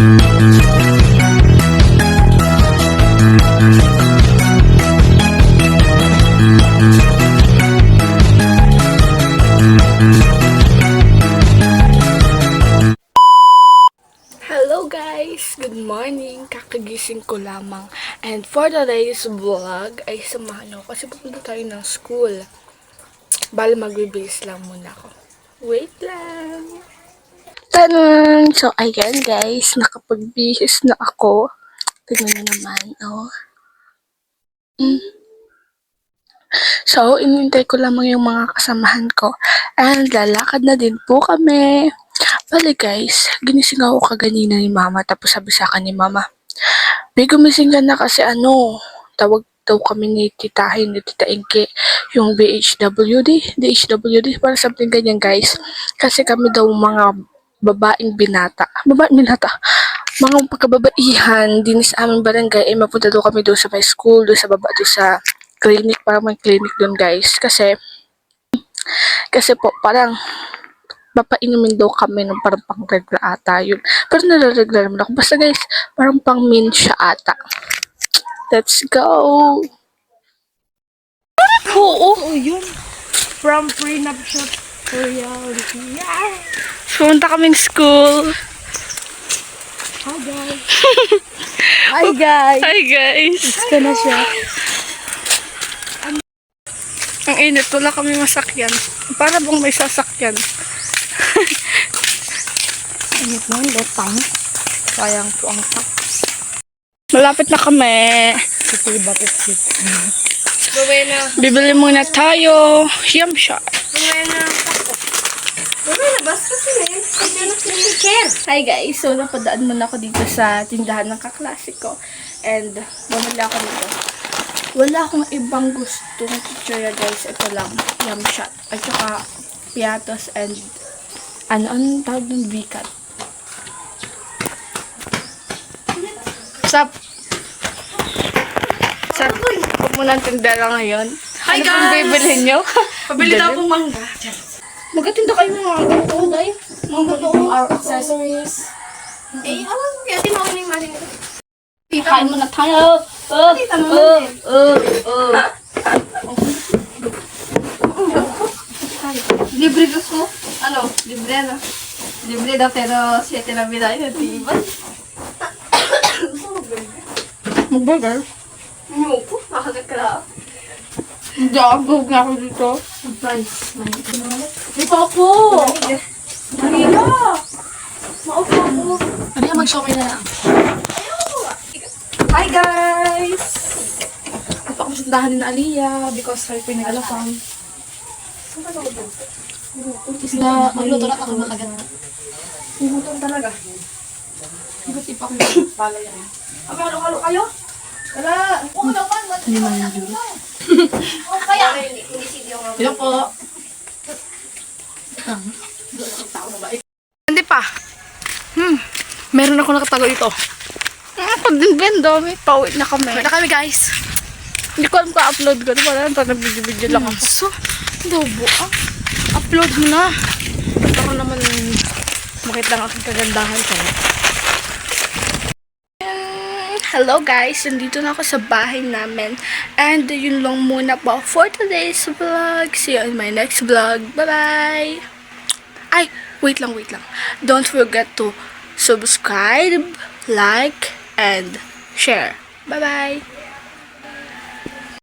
Hello guys! Good morning! Kakagising ko lamang. And for today's vlog ay samahan nyo kasi pupunta tayo ng school. Bale magbibihis lang muna ako. Wait lang! Tanong! So ayan guys, nakapagbihis na ako. Tignan nyo naman, oh. So, inintay ko lamang yung mga kasamahan ko. And lalakad na din po kami. Bale guys, ginising ako kaganina ni mama. Tapos sabi sa akin ni mama, "May gumising ka na kasi tawag daw kami ni titahin, ni tita Inke, yung DHWD, para something ganyan guys. Kasi kami daw mga babaeng binata, mga pagkababaihan din sa aming barangay ay mapunta daw kami doon sa may school, doon sa baba, doon sa clinic, parang may clinic doon guys. Kasi po, parang papainumin daw kami ng parang pang-regla ata yun. Pero nalaregla naman ako. Basta guys, parang pang-min siya ata. Let's go! Oo, yun. From pre-nuptial to reality. Yeah! pumunta kaming school. Hi guys. Hi guys. Hi guys! Ito na siya. Ang init, wala kami masakyan. Para bang may sasakyan. Init na yung lotang. Sayang po ang taps. Malapit na kami. Ito yung bakit sit. Bibili muna tayo. Yum shot. Hi guys, so napadaan muna ako dito sa tindahan ng kaklase ko. And bumili ako dito. Wala akong ibang gustong picture guys. Ito lang, yum shot. At saka piatos and anong tawag ng bikat. Sup? Huwag mo ng tindera ngayon. Hi, ano pong guys! bibilhin nyo? Pabili daw pong mangga. Magatinda kayo ng mga ganito, day. Mga ganito. Our accessories. Kaya tinawin yung maling ito. Kain muna tayo. Libre gusto. Ano? Libre na. Libre daw pero 7 lang binayad. Diba? Mag-burger. Ayoko. Makagat ka na. Hindi ako na ako dito. Surprise. Dito ako. Marina! Maupo ako. Ano mag-shopping na lang? Hi guys! Ito ako sundahan ni Aliyah because sabi ko yung nag-alapang. Isla, magluto na ako makagat. Pumuton talaga. Buti pa ko yung pala yan. Abi, halo-halo kayo? Wala. Oo naman. Hindi man yung jury. Oo kaya. Hindi sidiyo nga. Hello po. Hindi pa. Meron ako nakatago dito. Ako din Ben, dami. Pauwi na kami. Wala kami guys. Hindi ko alam ka-upload ko. Wala na, nag-video lang ako. So, Dobo ah. Upload mo na. Para naman makita ang aking kagandahan ko. Hello guys, nandito na ako sa bahay namin. And yun lang muna po for today's vlog. See you in my next vlog. Bye-bye! Ay, wait lang. Don't forget to subscribe, like, and share. Bye-bye!